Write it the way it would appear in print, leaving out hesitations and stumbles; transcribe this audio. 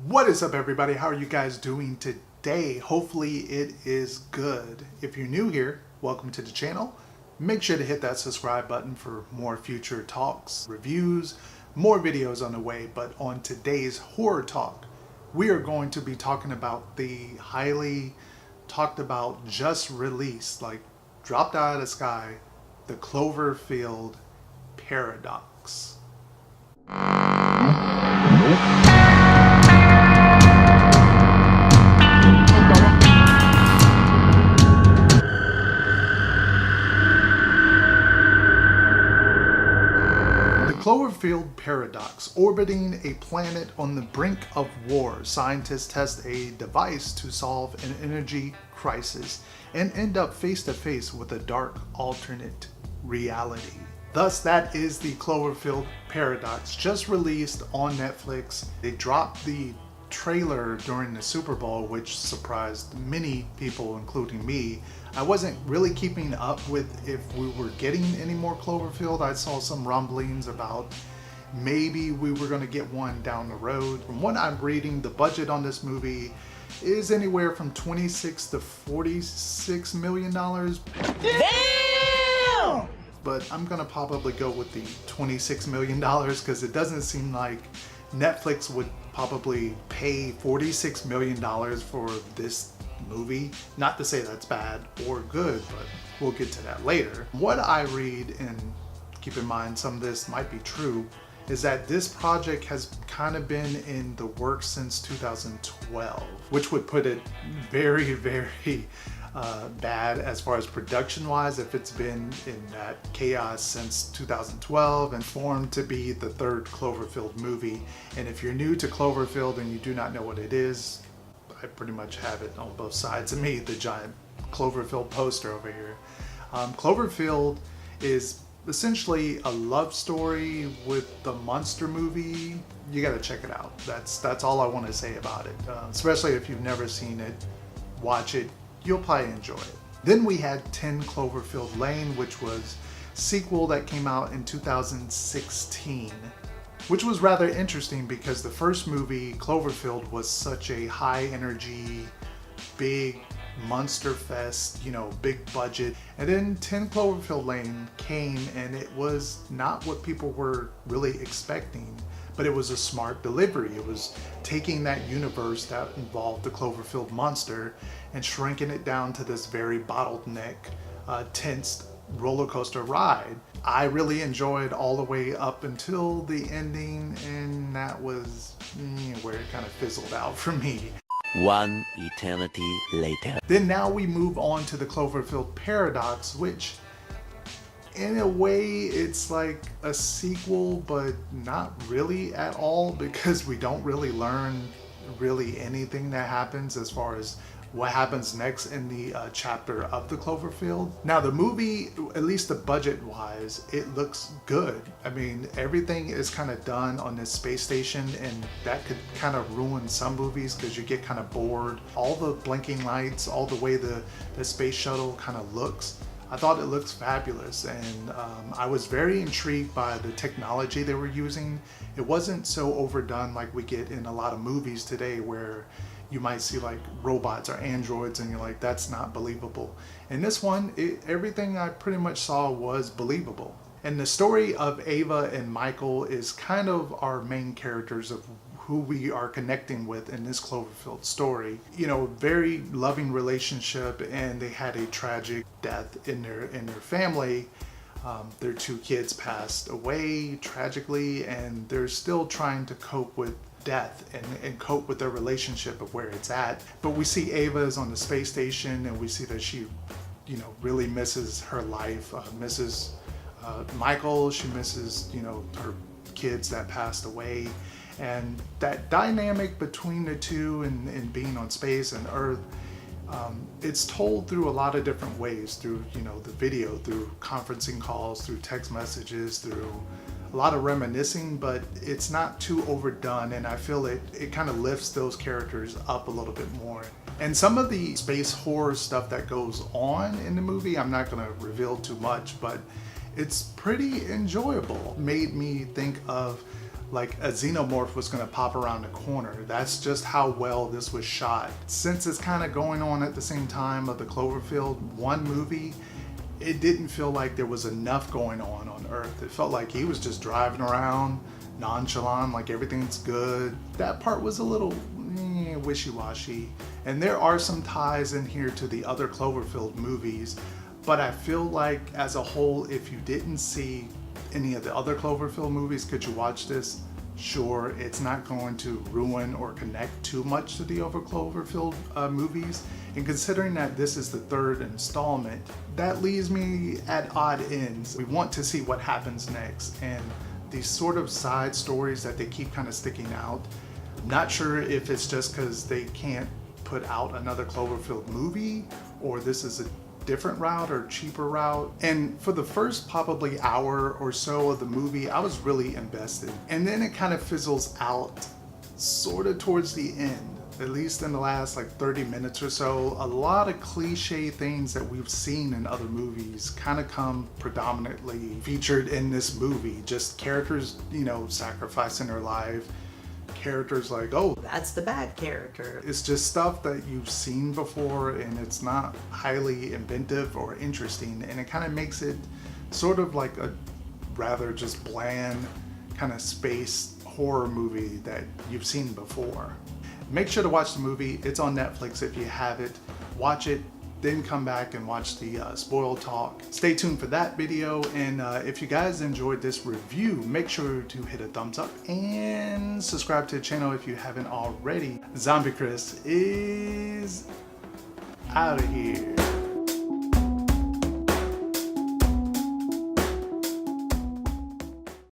What is up, everybody? How are you guys doing today? Hopefully it is good. If you're new here, welcome to the channel. Make sure to hit that subscribe button for more future talks, reviews, more videos on the way. But on today's horror talk, we are going to be talking about the highly talked about, just released, like dropped out of the sky, the Cloverfield paradox. Cloverfield paradox. Orbiting a planet on the brink of war, scientists test a device to solve an energy crisis and end up face to face with a dark alternate reality. Thus, that is the Cloverfield paradox, just released on Netflix. They dropped the trailer during the Super Bowl, which surprised many people, including me. I wasn't really keeping up with if we were getting any more Cloverfield. I saw some rumblings about maybe we were going to get one down the road. From what I'm reading, the budget on this movie is anywhere from $26 to $46 million. Damn! But I'm going to probably go with the $26 million because it doesn't seem like Netflix would probably pay $46 million for this movie. Not to say that's bad or good, but we'll get to that later. What I read, and keep in mind some of this might be true, is that this project has kind of been in the works since 2012, which would put it very, very bad as far as production wise if it's been in that chaos since 2012 and formed to be the third Cloverfield movie. And if you're new to Cloverfield and you do not know what it is, I pretty much have it on both sides of me, the giant Cloverfield poster over here. Cloverfield is essentially a love story with the monster movie. You got to check it out. That's all I want to say about it. Especially if you've never seen it, watch it. You'll probably enjoy it. Then we had 10 Cloverfield Lane, which was a sequel that came out in 2016, which was rather interesting because the first movie, Cloverfield, was such a high energy, big monster fest, big budget. And then 10 Cloverfield Lane came and it was not what people were really expecting, but it was a smart delivery. It was taking that universe that involved the Cloverfield monster and shrinking it down to this very bottleneck, tense roller coaster ride. I really enjoyed all the way up until the ending, and that was where it kind of fizzled out for me. One eternity later. Then now we move on to the Cloverfield paradox, which in a way it's like a sequel, but not really at all, because we don't really learn really anything that happens as far as what happens next in the chapter of the Cloverfield. Now the movie, at least the budget wise, it looks good. I mean, everything is kind of done on this space station, and that could kind of ruin some movies because you get kind of bored. All the blinking lights, all the way the space shuttle kind of looks, I thought it looks fabulous, and I was very intrigued by the technology they were using. It wasn't so overdone like we get in a lot of movies today where you might see like robots or androids and you're like, that's not believable. In this one, everything I pretty much saw was believable. And the story of Ava and Michael is kind of our main characters of who we are connecting with in this Cloverfield story. Very loving relationship, and they had a tragic death in their family. Their two kids passed away tragically, and they're still trying to cope with death and cope with their relationship of where it's at. But we see Ava is on the space station, and we see that she really misses her life, misses Michael. She misses her kids that passed away, and that dynamic between the two and being on space and Earth, it's told through a lot of different ways, through the video, through conferencing calls, through text messages, through a lot of reminiscing, but it's not too overdone, and I feel it kind of lifts those characters up a little bit more. And some of the space horror stuff that goes on in the movie, I'm not going to reveal too much, but it's pretty enjoyable. Made me think of like a xenomorph was going to pop around the corner. That's just how well this was shot. Since it's kind of going on at the same time of the Cloverfield 1 movie, it didn't feel like there was enough going on Earth. It felt like he was just driving around nonchalant, like everything's good. That part was a little wishy-washy. And there are some ties in here to the other Cloverfield movies, but I feel like as a whole, if you didn't see any of the other Cloverfield movies, could you watch this? Sure, it's not going to ruin or connect too much to the other Cloverfield movies. And considering that this is the 3rd installment, that leaves me at odd ends. We want to see what happens next, and these sort of side stories that they keep kind of sticking out. Not sure if it's just because they can't put out another Cloverfield movie, or this is a different route or cheaper route. And for the first probably hour or so of the movie, I was really invested. And then it kind of fizzles out sort of towards the end, at least in the last like 30 minutes or so. A lot of cliche things that we've seen in other movies kind of come predominantly featured in this movie. Just characters, you know, sacrificing their life. Characters like, oh, that's the bad character. It's just stuff that you've seen before, and it's not highly inventive or interesting, and it kind of makes it sort of like a rather just bland kind of space horror movie that you've seen before. Make sure to watch the movie. It's on Netflix if you haven't. Watch it, then come back and watch the spoil talk. Stay tuned for that video, and if you guys enjoyed this review, make sure to hit a thumbs up and subscribe to the channel if you haven't already. Zombie Chris is out of here.